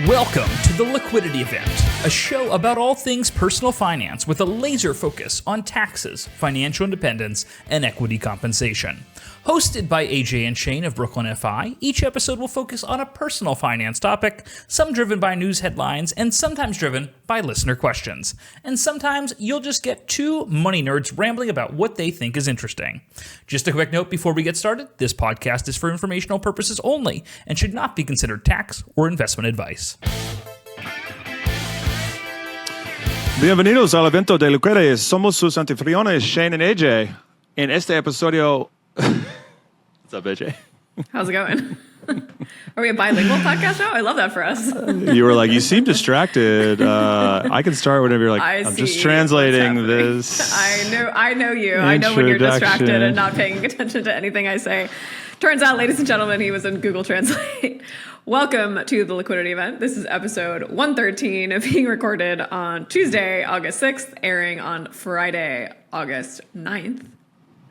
Welcome to the Liquidity Event, a show about all things personal finance with a laser focus on taxes, financial independence, and equity compensation. Hosted by AJ and Shane of Brooklyn FI, each episode will focus on a personal finance topic, some driven by news headlines and sometimes driven by listener questions. And sometimes you'll just get two money nerds rambling about what they think is interesting. Just a quick note before we get started, this podcast is for informational purposes only and should not be considered tax or investment advice. Bienvenidos al evento de Liquidity. Somos sus anfitriones, Shane and AJ. En este episodio... What's up, AJ? How's it going? Are we a bilingual podcast now? I love that for us. You were like, you seem distracted. I can start whenever you're like, I'm just translating this. I know you. I know when you're distracted and not paying attention to anything I say. Turns out, ladies and gentlemen, he was in Google Translate. Welcome to the Liquidity Event. This is episode 113, being recorded on Tuesday, August 6th, airing on Friday, August 9th.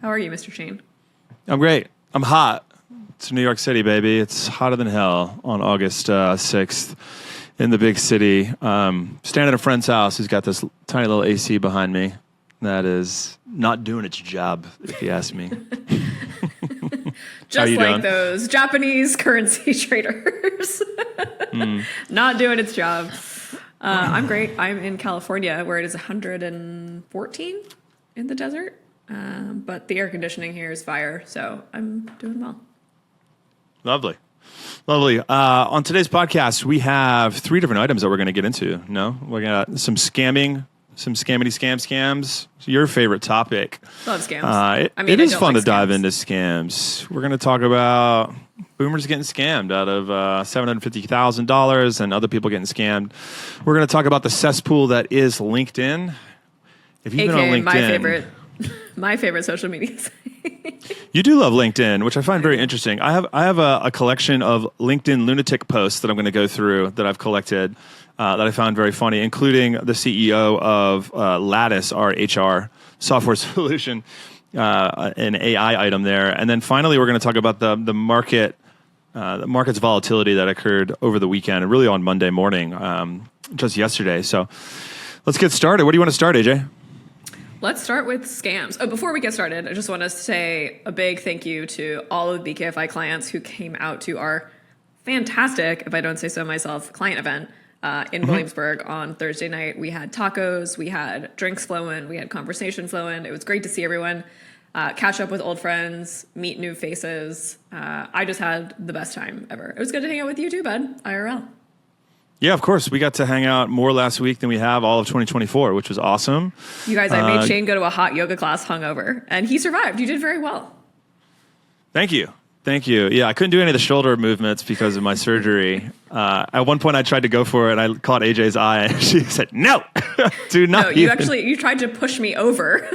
How are you, Mr. Shane? I'm great. I'm hot. It's New York City, baby. It's hotter than hell on August 6th in the big city. Standing at a friend's house who's got this tiny little AC behind me that is not doing its job, if you ask me. Just like doing? those Japanese currency traders. Not doing its job. I'm great. I'm in California where it is 114 in the desert. But the air conditioning here is fire, so I'm doing well. Lovely. On today's podcast, we have three different items that we're going to get into. No, we're going to some scammity scams. It's your favorite topic. Love scams. It is fun to dive into scams. We're going to talk about boomers getting scammed out of $750,000 and other people getting scammed. We're going to talk about the cesspool that is LinkedIn. If you've been on LinkedIn, my favorite social media site. You do love LinkedIn, which I find very interesting. I have a collection of LinkedIn lunatic posts that I'm going to go through that I've collected that I found very funny, including the CEO of Lattice, our HR software solution, an AI item there. And then finally, we're going to talk about the market's volatility that occurred over the weekend and really on Monday morning, just yesterday. So let's get started. Where do you want to start, AJ? Let's start with scams. Oh, before we get started, I just want to say a big thank you to all of the BKFI clients who came out to our fantastic, if I don't say so myself, client event in Williamsburg on Thursday night. We had tacos, we had drinks flowing, we had conversation flowing. It was great to see everyone catch up with old friends, meet new faces. I just had the best time ever. It was good to hang out with you too, bud, IRL. Yeah, of course. We got to hang out more last week than we have all of 2024, which was awesome. You guys, I made Shane go to a hot yoga class hungover, and he survived. You did very well. Thank you. Yeah, I couldn't do any of the shoulder movements because of my surgery. At one point, I tried to go for it, and I caught AJ's eye, and she said, no, do not. No, you tried to push me over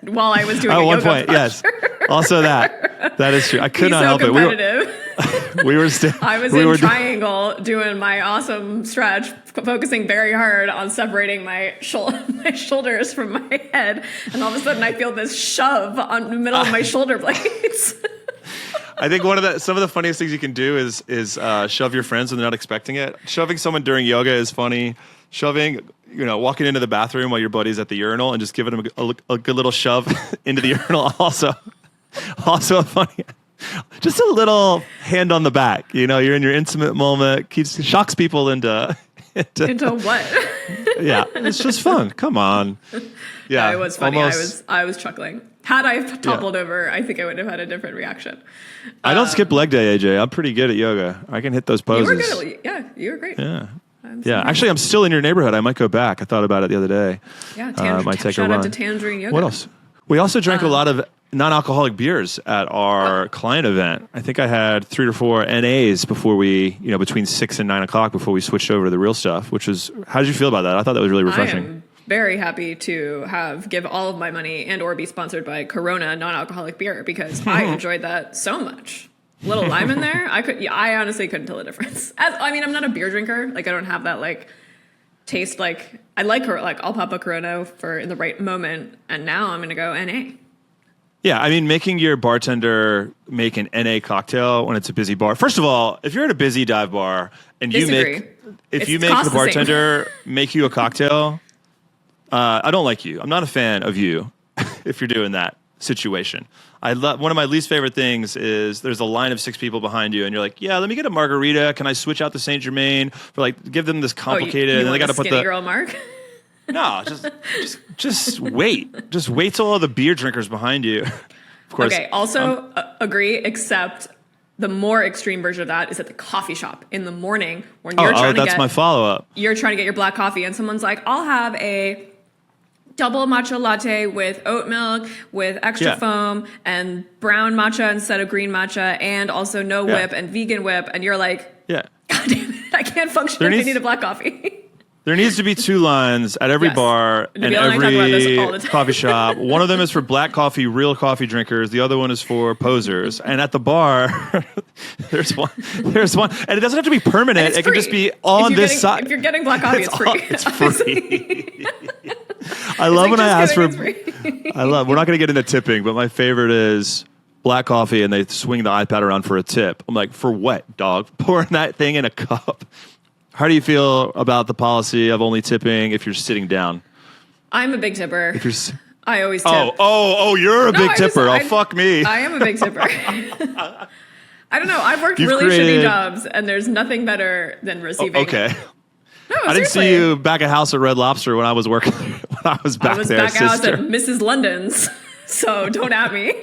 while I was doing At a one yoga point, posture. yes. Also that is true. I could not help competitive. it. We were I was in triangle doing my awesome stretch, focusing very hard on separating my shoulders from my head, and all of a sudden I feel this shove on the middle of my shoulder blades. I think some of the funniest things you can do is shove your friends when they're not expecting it. Shoving someone during yoga is funny. Shoving, walking into the bathroom while your buddy's at the urinal and just giving him a good little shove into the urinal also a funny. Just a little hand on the back. You're in your intimate moment. Shocks people into what? Yeah, it's just fun. Come on. Yeah, it was funny. I was chuckling. Had I toppled over, I think I would have had a different reaction. I don't skip leg day, AJ. I'm pretty good at yoga. I can hit those poses. You were good. You were great. Yeah. Actually, I'm still in your neighborhood. I might go back. I thought about it the other day. Yeah, might take shout a run. out to Tangerine Yoga. What else? We also drank a lot of non-alcoholic beers at our client event. I think I had 3 or 4 NAs before we, between 6 and 9 o'clock before we switched over to the real stuff, which was, how did you feel about that? I thought that was really refreshing. I am very happy to give all of my money and or be sponsored by Corona non-alcoholic beer because I enjoyed that so much. Little lime in there. I honestly couldn't tell the difference. I'm not a beer drinker. I don't have that taste. I like I'll pop a Corona in the right moment. And now I'm going to go NA. Yeah, I mean, making your bartender make an NA cocktail when it's a busy bar. First of all, if you're at a busy dive bar and you make the bartender make you a cocktail, I don't like you. I'm not a fan of you if you're doing that situation. One of my least favorite things is there's a line of 6 people behind you, and you're like, "Yeah, let me get a margarita. Can I switch out the Saint Germain for give them this complicated?" and they got to put the girl mark. No, just wait. Just wait till all the beer drinkers behind you. Of course. Okay. Also, agree. Except the more extreme version of that is at the coffee shop in the morning when you're trying to that's my follow-up. You're trying to get your black coffee, and someone's like, "I'll have a double matcha latte with oat milk, with extra foam, and brown matcha instead of green matcha, and also no whip and vegan whip," and you're like, "Yeah, God damn it, I can't function if I need a black coffee." There needs to be 2 lines at every bar and every coffee shop. One of them is for black coffee, real coffee drinkers. The other one is for posers. And at the bar, there's one, and it doesn't have to be permanent. It can just be on this side. If you're getting black coffee, it's free. It's free. I love when I ask for. We're not going to get into tipping, but my favorite is black coffee, and they swing the iPad around for a tip. I'm like, for what, dog? Pouring that thing in a cup. How do you feel about the policy of only tipping if you're sitting down? I'm a big tipper. I always tip. You're a big tipper. Fuck me. I am a big tipper. I don't know. I've worked shitty jobs, and there's nothing better than receiving. Okay. No, I didn't see you back at house at Red Lobster when I was working. When I was back there, sister. Out at Mrs. London's, so don't at me.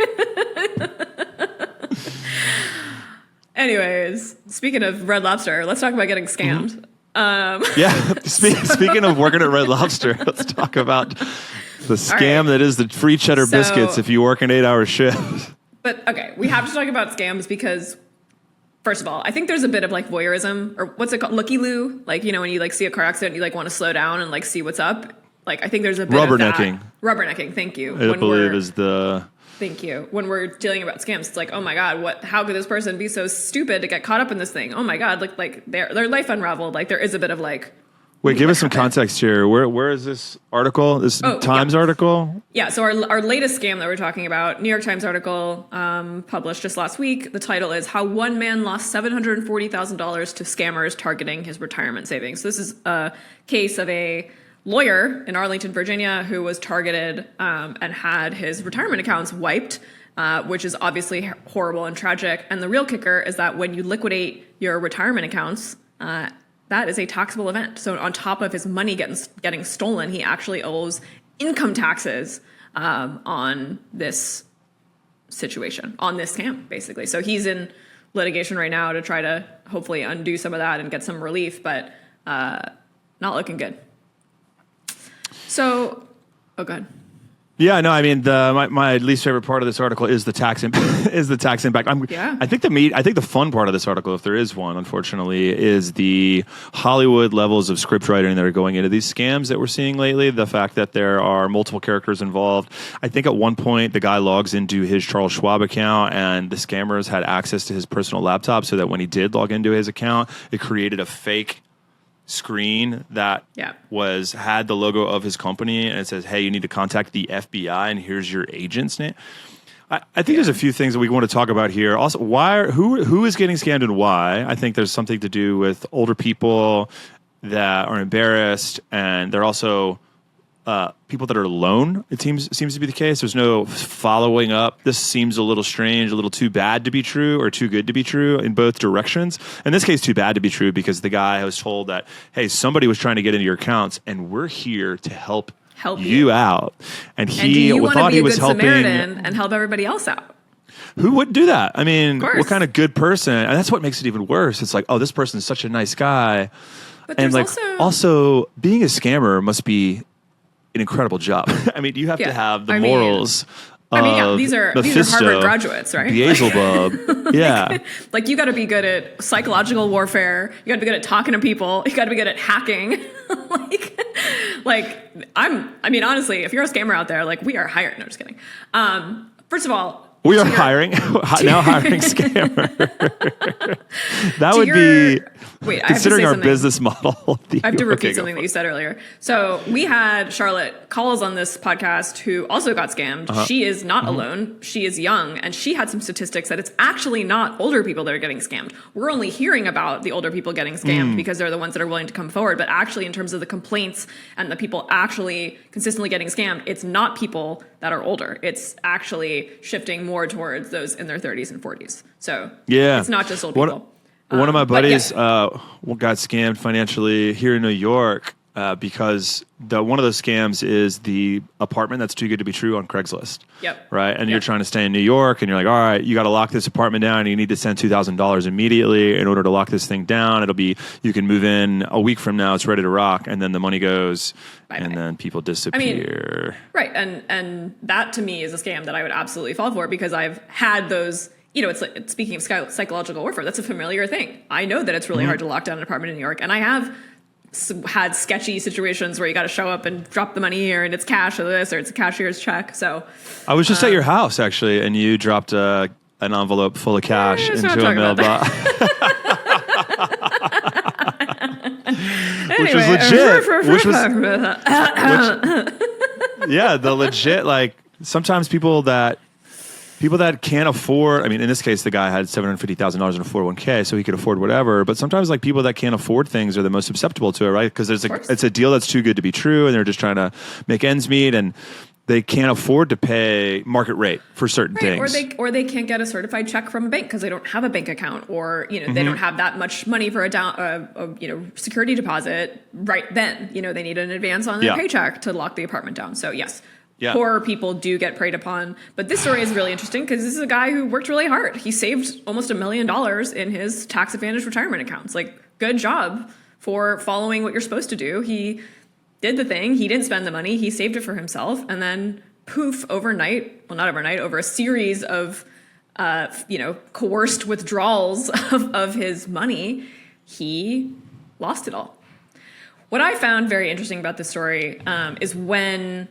Anyways, speaking of Red Lobster, let's talk about getting scammed. Speaking of working at Red Lobster, let's talk about the scam that is the free cheddar biscuits if you work an 8-hour shift. But okay, we have to talk about scams because, first of all, I think there's a bit of voyeurism, or what's it called, looky-loo. When you see a car accident, you want to slow down and see what's up. I think there's a bit of that. Rubbernecking. Thank you. I believe is the. Thank you. When we're dealing about scams, it's like, oh my God, how could this person be so stupid to get caught up in this thing? Oh my God, their life unraveled. There is a bit of Wait, give us some context here. Where is this article? This Times article? Yeah, so our latest scam that we're talking about, New York Times article published just last week. The title is How One Man Lost $740,000 to Scammers Targeting His Retirement Savings. So this is a case of a lawyer in Arlington, Virginia, who was targeted and had his retirement accounts wiped, which is obviously horrible and tragic. And the real kicker is that when you liquidate your retirement accounts, that is a taxable event. So on top of his money getting stolen, he actually owes income taxes on this situation, on this scam, basically. So he's in litigation right now to try to hopefully undo some of that and get some relief, but not looking good. So, go ahead. Yeah, no, I mean my least favorite part of this article is the tax impact. I think the fun part of this article, if there is one, unfortunately, is the Hollywood levels of script writing that are going into these scams that we're seeing lately. The fact that there are multiple characters involved. I think at one point the guy logs into his Charles Schwab account, and the scammers had access to his personal laptop, so that when he did log into his account, it created a fake screen that had the logo of his company, and it says, "Hey, you need to contact the FBI, and here's your agent's name." I think there's a few things that we want to talk about here. Also, who is getting scammed and why? I think there's something to do with older people that are embarrassed, and they're also people that are alone. It seems to be the case. There's no following up. This seems a little strange, a little too bad to be true or too good to be true in both directions. In this case, too bad to be true because the guy was told that, hey, somebody was trying to get into your accounts and we're here to help you out. And he thought he was helping Samaritan and help everybody else out. Who wouldn't do that? I mean, what kind of good person? And that's what makes it even worse. It's like, oh, this person's such a nice guy. But and also being a scammer must be an incredible job. I mean, you have to have the morals. These are Harvard graduates, right? Beelzebub. Yeah. You got to be good at psychological warfare. You got to be good at talking to people. You got to be good at hacking. Honestly, if you're a scammer out there, we are hired. No, just kidding. First of all, We are hiring now hiring scammer. That would be wait. considering our something. business model. I have to repeat something that you said earlier. So we had Charlotte Calls on this podcast who also got scammed. She is not alone. She is young, and she had some statistics that it's actually not older people that are getting scammed. We're only hearing about the older people getting scammed because they're the ones that are willing to come forward. But actually, in terms of the complaints and the people actually consistently getting scammed, it's not people that are older. It's actually shifting more towards those in their 30s and 40s. So it's not just old people. One of my buddies got scammed financially here in New York because one of those scams is the apartment that's too good to be true on Craigslist. Yep. Right? And you're trying to stay in New York, and you're like, all right, you got to lock this apartment down. And you need to send $2,000 immediately in order to lock this thing down. You can move in a week from now. It's ready to rock. And then the money goes, and then people disappear. Right. And that to me is a scam that I would absolutely fall for because I've had those. It's like, speaking of psychological warfare, that's a familiar thing. I know that it's really hard to lock down an apartment in New York, and I have had sketchy situations where you got to show up and drop the money here, and it's cash or this, or it's a cashier's check. So I was just at your house actually, and you dropped an envelope full of cash into a mailbox. Which was legit. The legit, like sometimes people that can't afford, I mean, in this case, the guy had $750,000 in a 401k, so he could afford whatever. But sometimes like people that can't afford things are the most susceptible to it, right? Because it's a deal that's too good to be true, and they're just trying to make ends meet, and they can't afford to pay market rate for certain things. Or they can't get a certified check from a bank because they don't have a bank account, or they don't have that much money for a security deposit right then. They need an advance on their paycheck to lock the apartment down. So yes. Yeah. Poor people do get preyed upon. But this story is really interesting because this is a guy who worked really hard. He saved almost $1 million in his tax-advantaged retirement accounts. Like, good job for following what you're supposed to do. He did the thing. He didn't spend the money. He saved it for himself. And then, poof, overnight, well, not overnight, over a series of, coerced withdrawals of his money, he lost it all. What I found very interesting about this story is when...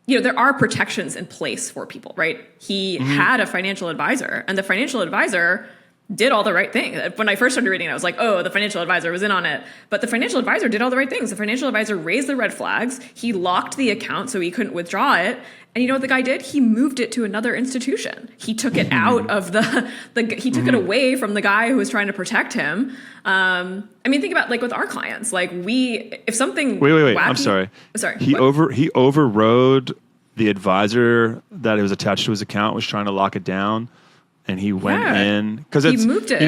there are protections in place for people, right? He had a financial advisor, and the financial advisor did all the right thing. When I first started reading it, I was like, oh, the financial advisor was in on it. But the financial advisor did all the right things. The financial advisor raised the red flags. He locked the account so he couldn't withdraw it. And you know what the guy did? He moved it to another institution. He took it out of he took it away from the guy who was trying to protect him. Think about like with our clients, like if something wait, wacky, I'm sorry. Sorry. He overrode the advisor that it was attached to his account, was trying to lock it down, and he went in because he moved it.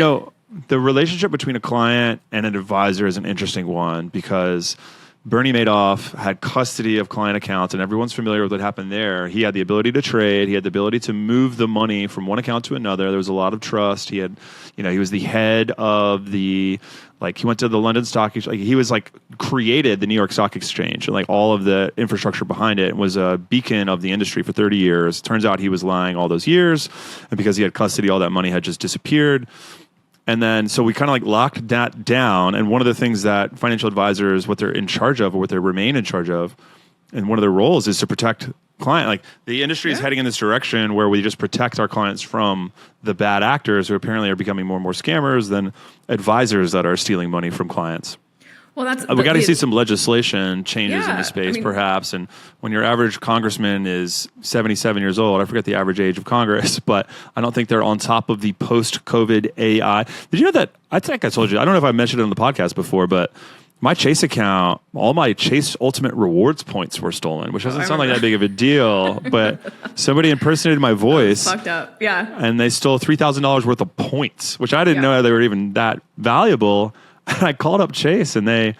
The relationship between a client and an advisor is an interesting one because Bernie Madoff had custody of client accounts, and everyone's familiar with what happened there. He had the ability to trade. He had the ability to move the money from one account to another. There was a lot of trust. He had, he was the head of he went to the London Stock Exchange. He was created the New York Stock Exchange, and all of the infrastructure behind it was a beacon of the industry for 30 years. Turns out he was lying all those years, and because he had custody, all that money had just disappeared. And then, so we kind of locked that down. And one of the things that financial advisors, what they're in charge of, or what they remain in charge of, and one of their roles is to protect client. The industry is heading in this direction where we just protect our clients from the bad actors who apparently are becoming more and more scammers than advisors that are stealing money from clients. Well, we got to see some legislation changes in the space, perhaps. And when your average congressman is 77 years old, I forget the average age of Congress, but I don't think they're on top of the post-COVID AI. Did you know that? I think I told you. I don't know if I mentioned it on the podcast before, but my Chase account, all my Chase Ultimate Rewards points were stolen, which doesn't sound like that big of a deal, but somebody impersonated my voice. Fucked up, yeah. And they stole $3,000 worth of points, which I didn't know they were even that valuable. I called up Chase, and they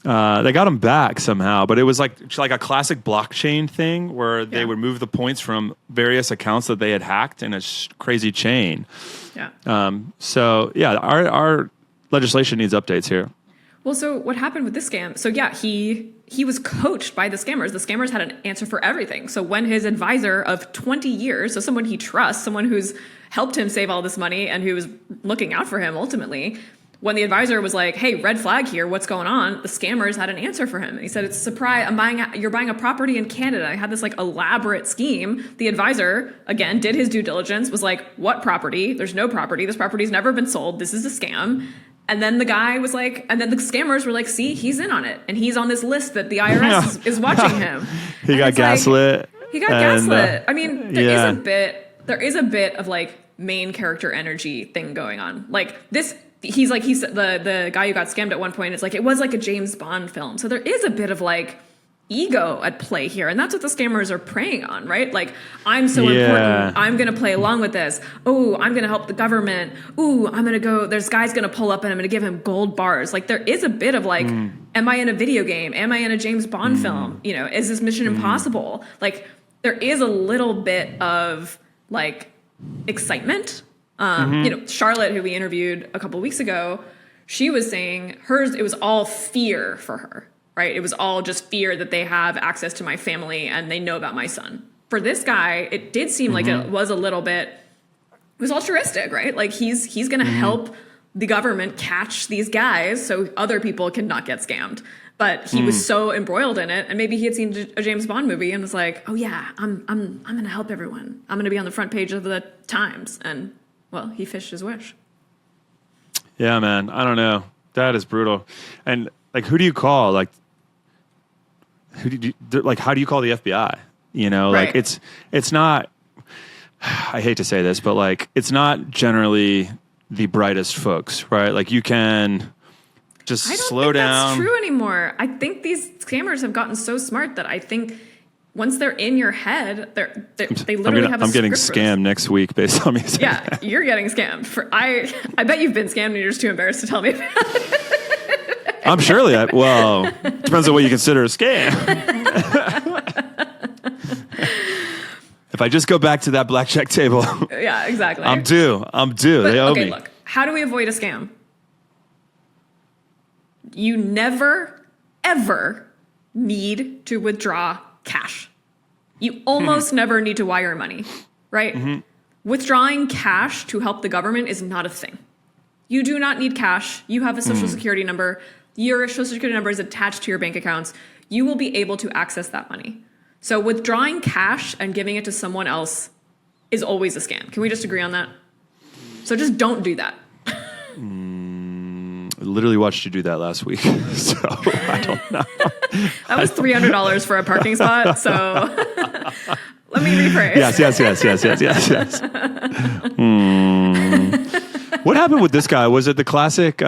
got them back somehow. But it was like a classic blockchain thing where they would move the points from various accounts that they had hacked in a crazy chain. Yeah. Our legislation needs updates here. Well, so what happened with this scam? So he was coached by the scammers. The scammers had an answer for everything. So when his advisor of 20 years, so someone he trusts, someone who's helped him save all this money and who was looking out for him ultimately, when the advisor was like, hey, red flag here, what's going on? The scammers had an answer for him. And he said, it's a surprise. You're buying a property in Canada. I had this like elaborate scheme. The advisor, again, did his due diligence, was like, what property? There's no property. This property's never been sold. This is a scam. And then the guy was like, and then the scammers were like, see, he's in on it. And he's on this list that the IRS is watching him. He got gaslit. He got gaslit. I mean, there is a bit of like main character energy thing going on. Like this, he's the guy who got scammed at one point. It's like, it was like a James Bond film. So there is a bit of like ego at play here. And that's what the scammers are preying on, right? Like, I'm so important. I'm going to play along with this. Oh, I'm going to help the government. Ooh, I'm going to go, there's guy's going to pull up and I'm going to give him gold bars. Like there is a bit of like, am I in a video game? Am I in a James Bond film? You know, is this Mission Impossible? Like there is a little bit of like excitement. You know, Charlotte, who we interviewed a couple of weeks ago, she was saying it was all fear for her. Right? It was all just fear that they have access to my family and they know about my son. For this guy, it did seem like it was a little bit, it was altruistic, right? Like he's going to help the government catch these guys so other people can not get scammed. But he was so embroiled in it, and maybe he had seen a James Bond movie and was like, "Oh yeah, I'm going to help everyone. I'm going to be on the front page of the Times." And well, he fished his wish. Yeah, man. I don't know. That is brutal. And like, who do you call? Like, how do you call the FBI? You know, right. Like it's not, I hate to say this, but like, it's not generally the brightest folks, right? Like you can just slow down. I don't think that's true anymore. I think these scammers have gotten so smart that I think once they're in your head, they literally have a I'm getting script scammed next week based on me saying that. You're getting scammed. I bet you've been scammed and you're just too embarrassed to tell me about it. I'm surely, depends on what you consider a scam. If I just go back to that blackjack table. Yeah, exactly. I'm due. But, they owe me. Look, how do we avoid a scam? You never, ever need to withdraw cash. You almost never need to wire money, right? Withdrawing cash to help the government is not a thing. You do not need cash. You have a social security number. Your social security number is attached to your bank accounts. You will be able to access that money. So withdrawing cash and giving it to someone else is always a scam. Can we just agree on that? So just don't do that. I literally watched you do that last week. So I don't know. That was $300 for a parking spot. So let me rephrase. Yes. What happened with this guy? Was it the classic,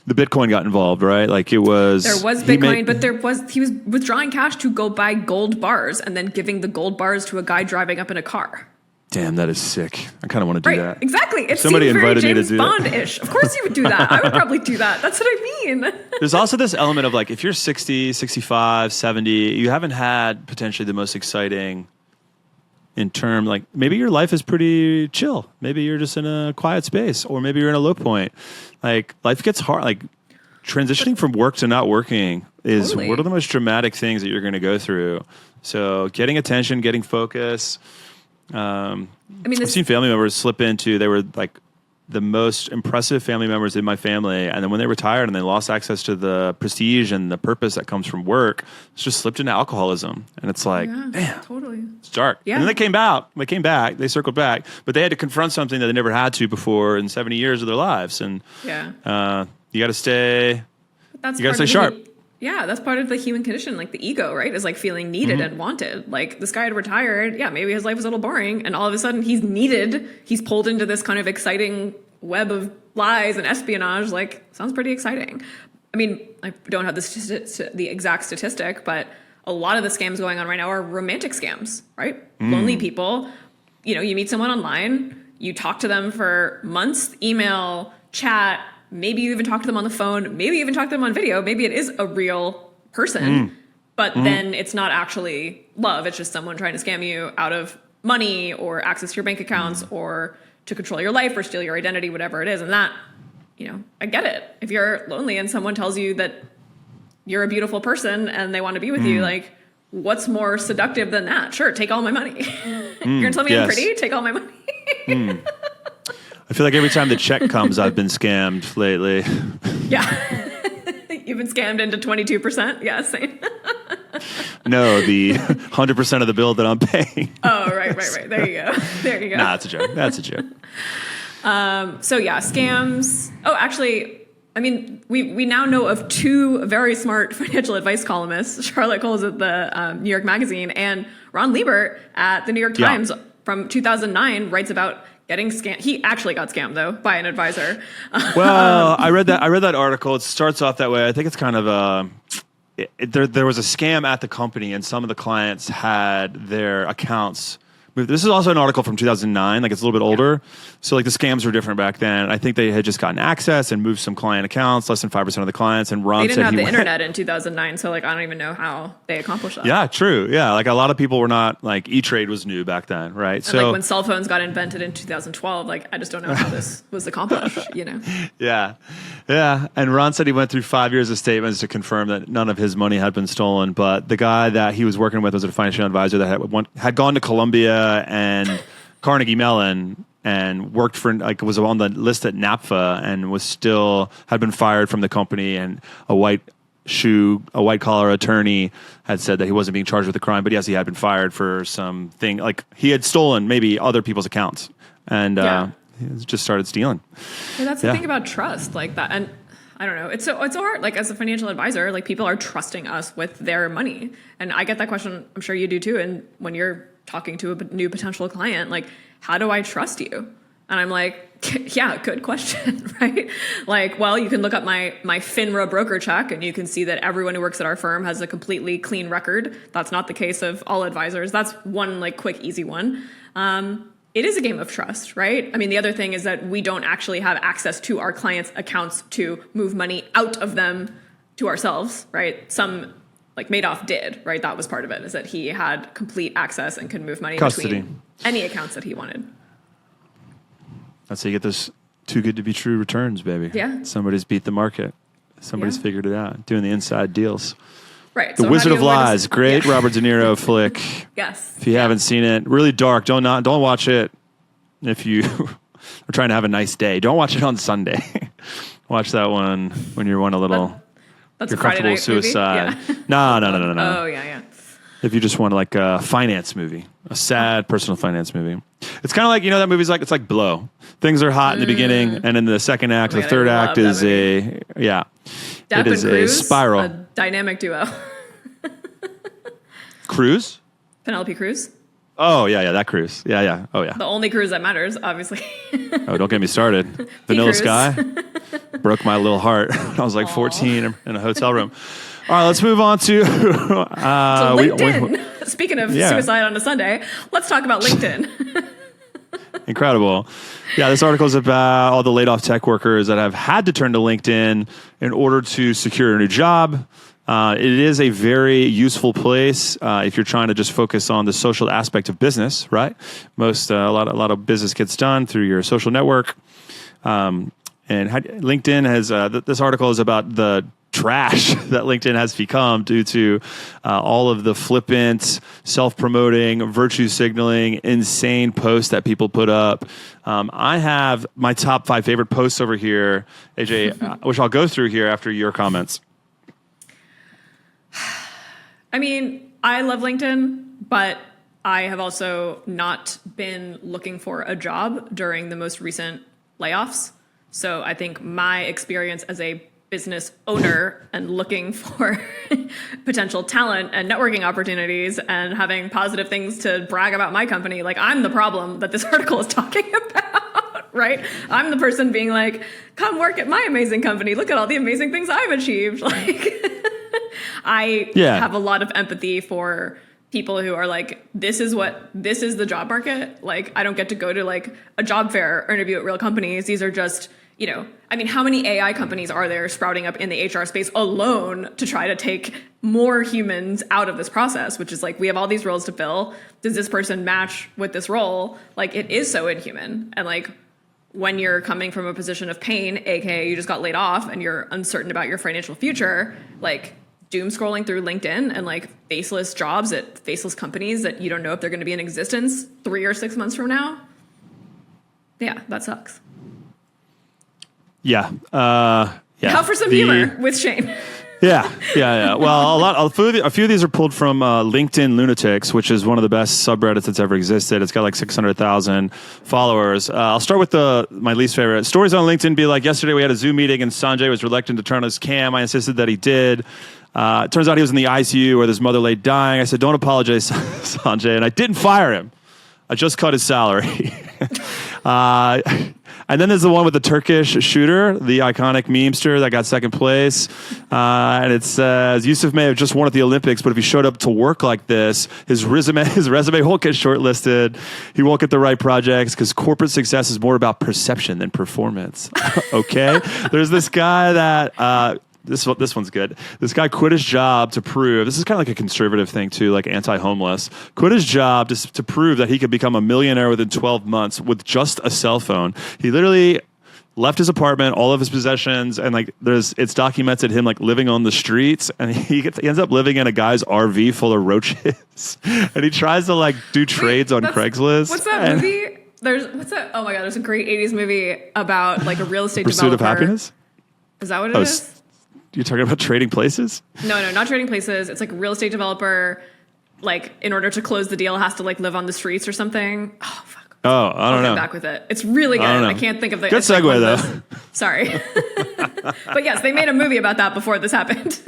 the Bitcoin got involved, right? Like it was... There was Bitcoin, but he was withdrawing cash to go buy gold bars and then giving the gold bars to a guy driving up in a car. Damn, that is sick. I kind of want to do that. Exactly. It Somebody seemed very invited me to James do Bond-ish. Of course you would do that. I would probably do that. That's what I mean. There's also this element of like, if you're 60, 65, 70, you haven't had potentially the most exciting like maybe your life is pretty chill. Maybe you're just in a quiet space, or maybe you're in a low point. Like life gets hard. Like transitioning from work to not working is one of the most dramatic things that you're going to go through. So getting attention, getting focus. I've seen family members slip into, they were like the most impressive family members in my family. And then when they retired and they lost access to the prestige and the purpose that comes from work, it's just slipped into alcoholism. And it's like, damn, totally. It's dark. Yeah. And then they came back, they circled back, but they had to confront something that they never had to before in 70 years of their lives. And you got to stay sharp. Yeah, that's part of the human condition, like the ego, right? Is like feeling needed and wanted. Like this guy had retired. Yeah, maybe his life was a little boring. And all of a sudden he's needed. He's pulled into this kind of exciting web of lies and espionage. Like, sounds pretty exciting. I mean, I don't have the exact statistic, but a lot of the scams going on right now are romantic scams, right? Lonely people. You know, you meet someone online, you talk to them for months, email, chat, maybe you even talk to them on the phone. Maybe you even talk to them on video. Maybe it is a real person, but then it's not actually love. It's just someone trying to scam you out of money or access to your bank accounts or to control your life or steal your identity, whatever it is. And that, you know, I get it. If you're lonely and someone tells you that you're a beautiful person and they want to be with you, like, what's more seductive than that? Sure, take all my money. You're going to tell me I'm pretty? Take all my money. I feel like every time the check comes, I've been scammed lately. Yeah. You've been scammed into 22%? Yeah, same. No, the 100% of the bill that I'm paying. Oh, right. There you go. Nah, that's a joke. That's a joke. So yeah, scams. Oh, actually, I mean, we now know of two very smart financial advice columnists, Charlotte Coles at the New York Magazine and Ron Liebert at the New York Times from 2009 writes about getting scammed. He actually got scammed though by an advisor. Well, I read that article. It starts off that way. I think it's kind of there was a scam at the company, and some of the clients had their accounts. This is also an article from 2009, like it's a little bit older. So like the scams were different back then. I think they had just gotten access and moved some client accounts, less than 5% of the clients. And Ron they didn't said have the internet in 2009, so like I don't even know how they accomplished that. Yeah, true. Yeah, like a lot of people were not, like E-Trade was new back then, right? And like when cell phones got invented in 2012, like I just don't know how this was accomplished, you know? Yeah. And Ron said he went through 5 years of statements to confirm that none of his money had been stolen. But the guy that he was working with was a financial advisor that had gone to Columbia and Carnegie Mellon and worked for, like, was on the list at NAPFA and had been fired from the company, and a white collar attorney had said that he wasn't being charged with a crime, but yes, he had been fired for something, like he had stolen maybe other people's accounts, and he just started stealing. Well, that's the thing about trust, like that. And I don't know, it's so hard. Like as a financial advisor, like people are trusting us with their money. And I get that question, I'm sure you do too. And when you're talking to a new potential client, like, how do I trust you? And I'm like, yeah, good question, right? Like, well, you can look up my FINRA broker check and you can see that everyone who works at our firm has a completely clean record. That's not the case of all advisors. That's one like quick, easy one. It is a game of trust, right? I mean, the other thing is that we don't actually have access to our clients' accounts to move money out of them to ourselves, right? Some, like Madoff did, right? That was part of it, is that he had complete access and could move money between any accounts that he wanted. That's how you get those too good to be true returns, baby. Yeah. Somebody's beat the market. Somebody's figured it out, doing the inside deals. Right. The Wizard of Lies, great Robert De Niro flick. Yes. If you haven't seen it, really dark. Don't watch it if you are trying to have a nice day. Don't watch it on Sunday. Watch that one when you're a little. That's you're a Friday comfortable with night suicide. movie? No. Oh yeah. If you just want like a finance movie, a sad personal finance movie. It's kind of like, that movie's like, it's like Blow. Things are hot in the beginning, and in the second act, the third act is it is a spiral. A dynamic duo. Cruz? Penelope Cruz. Oh, yeah, that Cruz. Yeah. Oh, yeah. The only Cruz that matters, obviously. Oh, don't get me started. Vanilla Cruz. Sky broke my little heart. I was like 14 in a hotel room. All right, let's move on to LinkedIn. Speaking of suicide on a Sunday, let's talk about LinkedIn. Incredible. Yeah, this article is about all the laid off tech workers that have had to turn to LinkedIn in order to secure a new job. It is a very useful place if you're trying to just focus on the social aspect of business, right? A lot of business gets done through your social network. And LinkedIn has, this article is about the trash that LinkedIn has become due to all of the flippant, self-promoting, virtue signaling, insane posts that people put up. I have my top 5 favorite posts over here, AJ, which I'll go through here after your comments. I mean, I love LinkedIn, but I have also not been looking for a job during the most recent layoffs. So I think my experience as a business owner and looking for potential talent and networking opportunities and having positive things to brag about my company, like I'm the problem that this article is talking about, right? I'm the person being like, come work at my amazing company. Look at all the amazing things I've achieved. Like, I have a lot of empathy for people who are like, this is the job market. Like, I don't get to go to like a job fair or interview at real companies. These are just, I mean, how many AI companies are there sprouting up in the HR space alone to try to take more humans out of this process, which is like, we have all these roles to fill. Does this person match with this role? Like, it is so inhuman. And like, when you're coming from a position of pain, aka you just got laid off and you're uncertain about your financial future, like doom scrolling through LinkedIn and like faceless jobs at faceless companies that you don't know if they're going to be in existence 3 or 6 months from now. Yeah, that sucks. Yeah. How for some humor with Shane. Yeah. Well, a few of these are pulled from LinkedIn Lunatics, which is one of the best subreddits that's ever existed. It's got like 600,000 followers. I'll start with my least favorite. Stories on LinkedIn be like, yesterday we had a Zoom meeting and Sanjay was reluctant to turn on his cam. I insisted that he did. It turns out he was in the ICU where his mother lay dying. I said, don't apologize, Sanjay. And I didn't fire him. I just cut his salary. And then there's the one with the Turkish shooter, the iconic memester that got second place. And it says, Yusuf may have just won at the Olympics, but if he showed up to work like this, his resume won't get shortlisted. He won't get the right projects because corporate success is more about perception than performance. Okay? There's this guy that... This one's good. This guy quit his job to prove, this is kind of like a conservative thing too, like anti-homeless, quit his job to prove that he could become a millionaire within 12 months with just a cell phone. He literally left his apartment, all of his possessions, and like it's documented him like living on the streets, and he ends up living in a guy's RV full of roaches. And he tries to like do trades on Craigslist. What's that movie? Oh my God, there's a great 80s movie about like a real estate developer. Pursuit of Happiness? Is that what it is? You're talking about Trading Places? No, not Trading Places. It's like a real estate developer, like in order to close the deal, has to like live on the streets or something. Oh, fuck. Oh, I don't know. Back with it. It's really good. I can't think of the... Good segue, though. Sorry. But yes, they made a movie about that before this happened.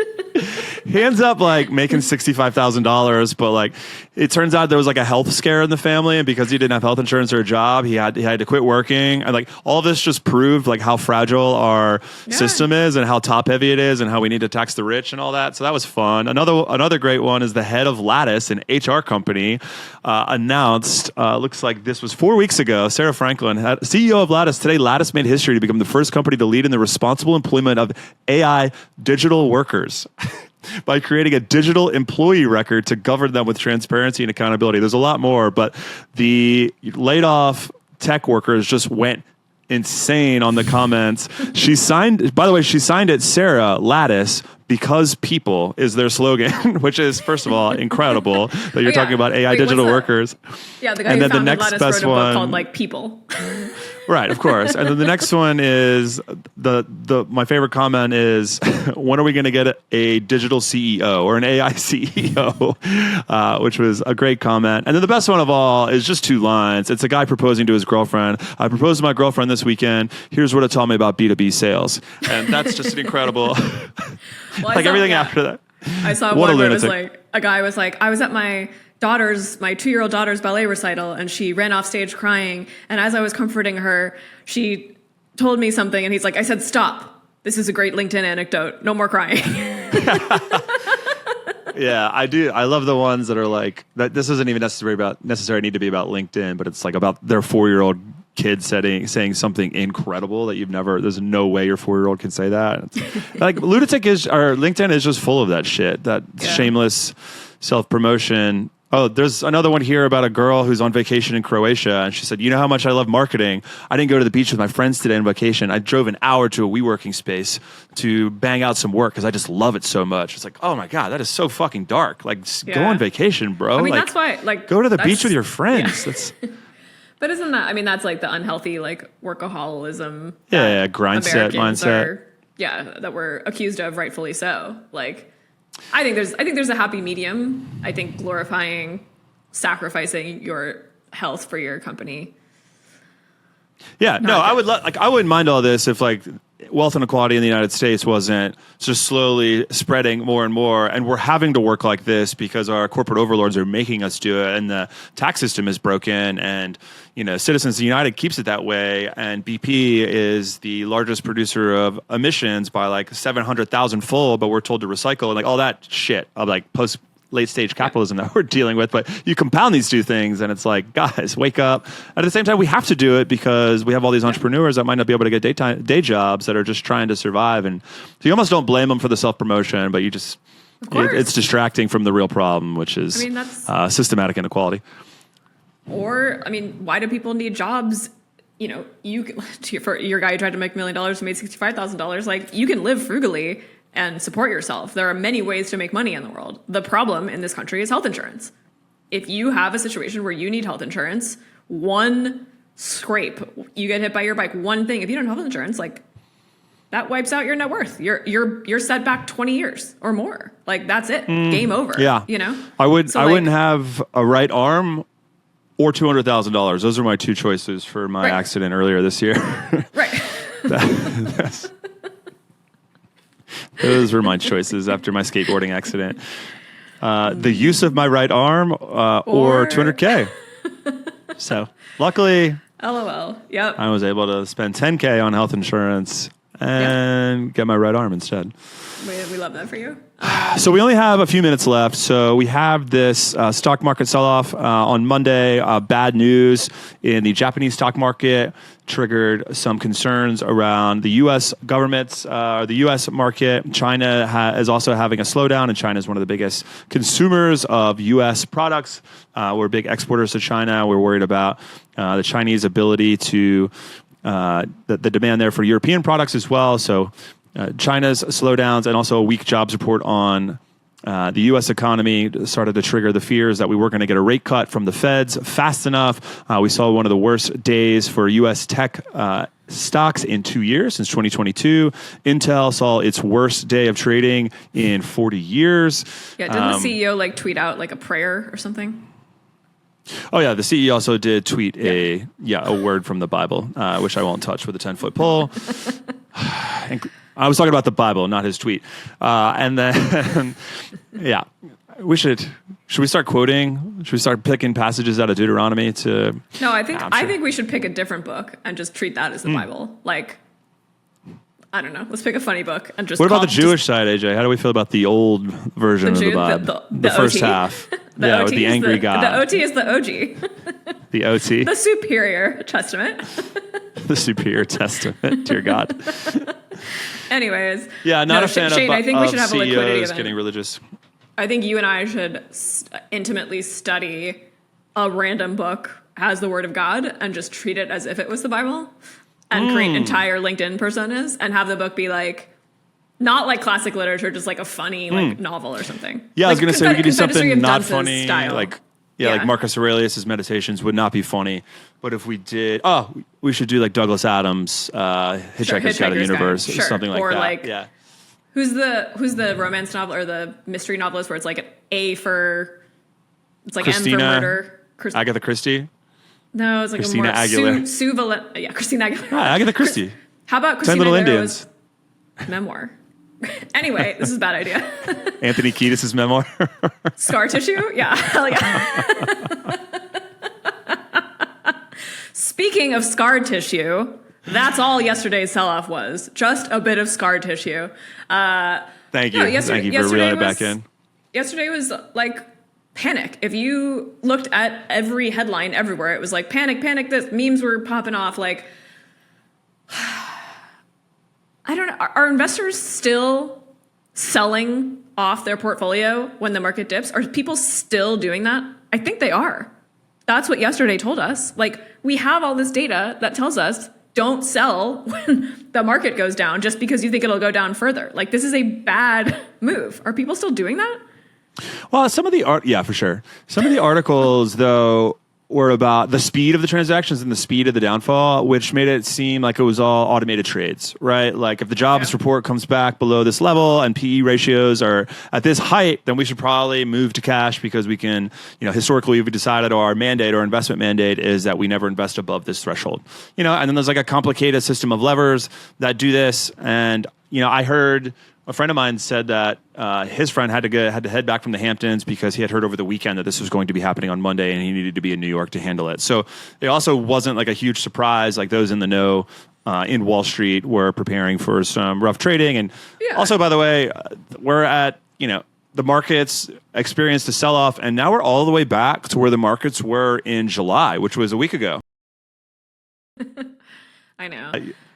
He ends up like making $65,000, but like it turns out there was like a health scare in the family, and because he didn't have health insurance or a job, he had to quit working. And like all of this just proved like how fragile our system is and how top heavy it is and how we need to tax the rich and all that. So that was fun. Another great one is the head of Lattice, an HR company, announced, looks like this was 4 weeks ago, Sarah Franklin, CEO of Lattice. Today, Lattice made history to become the first company to lead in the responsible employment of AI digital workers. By creating a digital employee record to govern them with transparency and accountability. There's a lot more, but the laid off tech workers just went insane on the comments. By the way, she signed it Sarah Lattice because people is their slogan, which is, first of all, incredible that you're talking about AI digital workers. Yeah, the guy who founded Lattice wrote a book called like People. Right, of course. And then the next one is my favorite comment is, when are we going to get a digital CEO or an AI CEO? Which was a great comment. And then the best one of all is just 2 lines. It's a guy proposing to his girlfriend. I proposed to my girlfriend this weekend. Here's what it taught me about B2B sales. And that's just an incredible, everything after that. I saw one where it was like, a guy was like, I was at my 2-year-old daughter's ballet recital, and she ran off stage crying. And as I was comforting her, she told me something, and he's like, I said, stop. This is a great LinkedIn anecdote. No more crying. Yeah, I do. I love the ones that are like, that. This isn't even necessarily need to be about LinkedIn, but it's like about their 4-year-old kid saying something incredible that there's no way your 4-year-old can say that. Like LinkedIn is just full of that shit, that shameless self-promotion. Oh, there's another one here about a girl who's on vacation in Croatia, and she said, you know how much I love marketing? I didn't go to the beach with my friends today on vacation. I drove an hour to a WeWorking space to bang out some work because I just love it so much. It's like, oh my God, that is so fucking dark. Like, go on vacation, bro. I mean, like, that's why, like... Go to the beach with your friends. Yeah. That's... But isn't that... I mean, that's like the unhealthy, like, workaholism. Yeah, grindset mindset. That we're accused of, rightfully so. Like... I think there's a happy medium. I think glorifying sacrificing your health for your company. Yeah, no, I wouldn't mind all this if like wealth inequality in the United States wasn't just slowly spreading more and more, and we're having to work like this because our corporate overlords are making us do it, and the tax system is broken, and Citizens United keeps it that way, and BP is the largest producer of emissions by like 700,000 full, but we're told to recycle, and like all that shit of like post late stage capitalism that we're dealing with. But you compound these 2 things, and it's like, guys, wake up. At the same time, we have to do it because we have all these entrepreneurs that might not be able to get day jobs that are just trying to survive, and so you almost don't blame them for the self promotion, but you just it's distracting from the real problem, which is systematic inequality. Or, I mean, why do people need jobs? For your guy who tried to make $1 million and made $65,000, like, you can live frugally and support yourself. There are many ways to make money in the world. The problem in this country is health insurance. If you have a situation where you need health insurance, one scrape, you get hit by your bike, one thing, if you don't have health insurance, like, that wipes out your net worth. You're set back 20 years or more. Like that's it. Game over. Yeah. You know? I wouldn't have a right arm or $200,000. Those are my two choices for my accident earlier this year. Right. Those were my choices after my skateboarding accident. The use of my right arm or $200K. So luckily, LOL. Yep. I was able to spend $10K on health insurance and get my right arm instead. We love that for you. So we only have a few minutes left. So we have this stock market sell-off on Monday. Bad news in the Japanese stock market triggered some concerns around the U.S. government's, the U.S. market. China is also having a slowdown, and China is one of the biggest consumers of U.S. products. We're big exporters to China. We're worried about the Chinese ability to the demand there for European products as well. So China's slowdowns and also a weak jobs report on the U.S. economy started to trigger the fears that we weren't going to get a rate cut from the feds fast enough. We saw one of the worst days for U.S. tech stocks in 2 years, since 2022. Intel saw its worst day of trading in 40 years. Yeah, didn't the CEO like tweet out like a prayer or something? Oh yeah, the CEO also did tweet a word from the Bible, which I won't touch with a 10-foot pole. I was talking about the Bible, not his tweet. And then, should we start quoting? Should we start picking passages out of Deuteronomy to? No, I think we should pick a different book and just treat that as the Bible. Like, I don't know. Let's pick a funny book and just. What about the Jewish side, AJ? How do we feel about the old version of the Bible? The first OT? Half. With the angry God. The OT is the OG. The OT. The Superior Testament. The Superior Testament, dear God. Anyways. Yeah, not a fan Shane, of, I think we should have a liquidity CEOs event. getting religious. I think you and I should intimately study a random book as the Word of God and just treat it as if it was the Bible and create entire LinkedIn personas and have the book be like, not like classic literature, just like a funny like novel or something. Yeah, like, I was going to say we could do something not Dunce's funny, style. like Marcus Aurelius' Meditations would not be funny. But if we did, we should do like Douglas Adams, Hitchhiker's Guide to the Universe, or something like or that. Like, who's the romance novel or the mystery novelist where it's like an A for, it's like Christina, M for murder? Agatha Christie. No, it's like Christina a more Aguilera. Christina Aguilera. Agatha Christie. How about 10 Christina Little Aguilera's Indians. memoir? Anyway, this is a bad idea. Anthony Kiedis' memoir. Scar tissue? Yeah. Hell yeah. Speaking of scar tissue, that's all yesterday's sell-off was. Just a bit of scar tissue. Thank you. Thank you for reeling it back in. Yesterday was like panic. If you looked at every headline everywhere, it was like panic, panic, this. Memes were popping off like... I don't know. Are investors still selling off their portfolio when the market dips? Are people still doing that? I think they are. That's what yesterday told us. Like, we have all this data that tells us don't sell when the market goes down just because you think it'll go down further. Like, this is a bad move. Are people still doing that? Well, some of the for sure. Some of the articles, though, were about the speed of the transactions and the speed of the downfall, which made it seem like it was all automated trades, right? Like if the jobs report comes back below this level and PE ratios are at this height, then we should probably move to cash because we can, historically we've decided our mandate or investment mandate is that we never invest above this threshold, and then there's like a complicated system of levers that do this. And, I heard a friend of mine said that his friend had to head back from the Hamptons because he had heard over the weekend that this was going to be happening on Monday and he needed to be in New York to handle it. So it also wasn't like a huge surprise. Like those in the know in Wall Street were preparing for some rough trading. And also, by the way, we're at, the markets experienced a sell-off and now we're all the way back to where the markets were in July, which was a week ago. I know.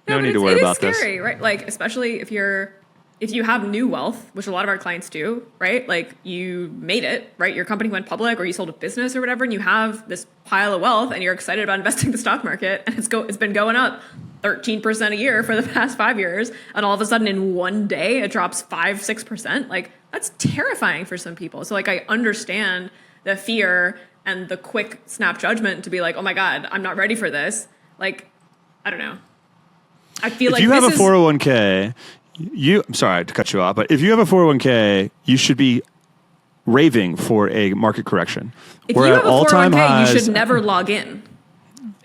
No need to worry about this. It's scary, right? Like, especially if you have new wealth, which a lot of our clients do, right? Like you made it, right? Your company went public or you sold a business or whatever, and you have this pile of wealth and you're excited about investing in the stock market and it's been going up 13% a year for the past 5 years. And all of a sudden in one day, it drops 5-6%. Like that's terrifying for some people. So like, I understand the fear and the quick snap judgment to be like, oh my God, I'm not ready for this. Like, I don't know. I feel if like you have a this is 401k, I'm sorry to cut you off, but if you have a 401k, you should be raving for a market correction. if We're you at have a all-time 401k, highs, you should never log in.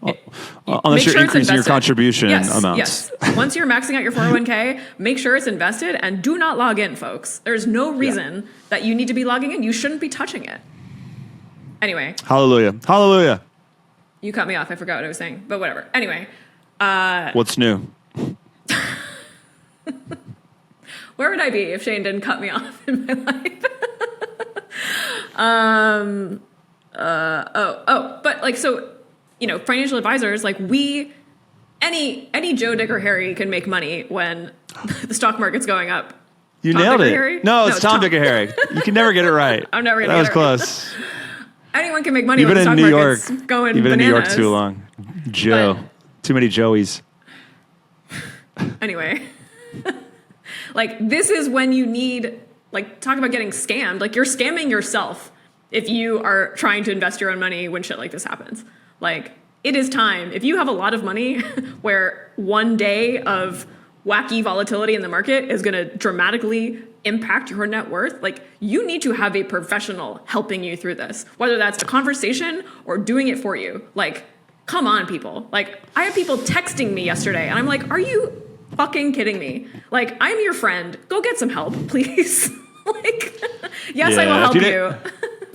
unless Make you're sure it's increasing your invested. contribution amounts. Yes. Once you're maxing out your 401k, make sure it's invested and do not log in, folks. There's no reason that you need to be logging in. You shouldn't be touching it. Anyway. Hallelujah. Hallelujah. You cut me off. I forgot what I was saying, but whatever. Anyway. What's new? Where would I be if Shane didn't cut me off in my life? But like, so, financial advisors, like any Joe, Dick, or Harry can make money when the stock market's going up. You Tom, nailed Dick, or it. Harry? No, it's Tom, Dick, and Harry. You can never get it right. I'm never going to That get was it close. right. Anyone can make money You've when the been in stock New market's York. going You've been bananas. in New York too long. Joe. But- Too many Joeys. Anyway. Like, this is when you need, like, talk about getting scammed. Like, you're scamming yourself if you are trying to invest your own money when shit like this happens. Like, it is time. If you have a lot of money where one day of wacky volatility in the market is going to dramatically impact your net worth, like, you need to have a professional helping you through this, whether that's a conversation or doing it for you. Like, come on, people. Like, I have people texting me yesterday, and I'm like, are you fucking kidding me? Like, I'm your friend. Go get some help, please. Like, yes, I will help you.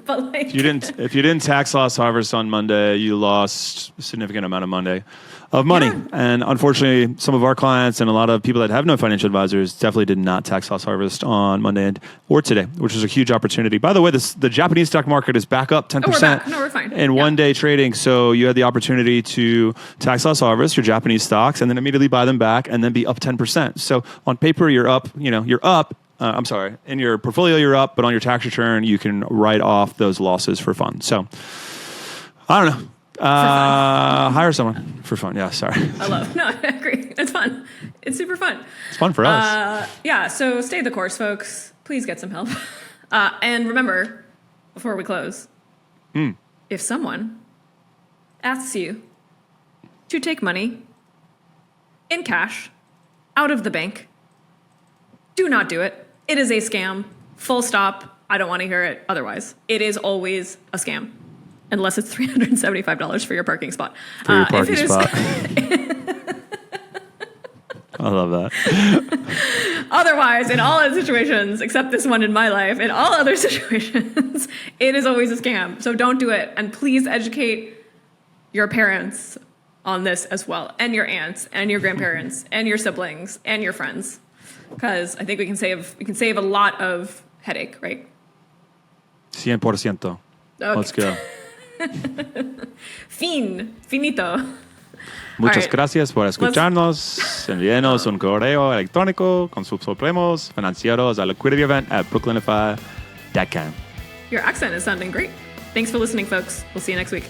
But like, if you didn't tax loss harvest on Monday, you lost a significant amount of money. Yeah. And unfortunately, some of our clients and a lot of people that have no financial advisors definitely did not tax loss harvest on Monday or today, which is a huge opportunity. By the way, the Japanese stock market is back up 10% we're back. No, we're fine. in one day trading. So you had the opportunity to tax loss harvest your Japanese stocks and then immediately buy them back and then be up 10%. So on paper, you're up, you're up. I'm sorry, in your portfolio, you're up, but on your tax return, you can write off those losses for fun. So I don't know. Hire someone for fun. Yeah, sorry. No, I agree. It's fun. It's super fun. It's fun for us. Yeah, so stay the course, folks. Please get some help. And remember, before we close, if someone asks you to take money in cash out of the bank, do not do it. It is a scam. Full stop. I don't want to hear it otherwise. It is always a scam. Unless it's $375 for your parking spot. For your parking spot. I love that. Otherwise, in all other situations, except this one in my life, in all other situations, it is always a scam. So don't do it. And please educate your parents on this as well. And your aunts and your grandparents and your siblings and your friends. Because I think we can save a lot of headache, right? 100%. Okay. Let's go. Finito. Muchas right. gracias por escucharnos. Envíenos un correo electrónico con sus problemas financieros a Liquidity Event at brooklynify.com. Your accent is sounding great. Thanks for listening, folks. We'll see you next week.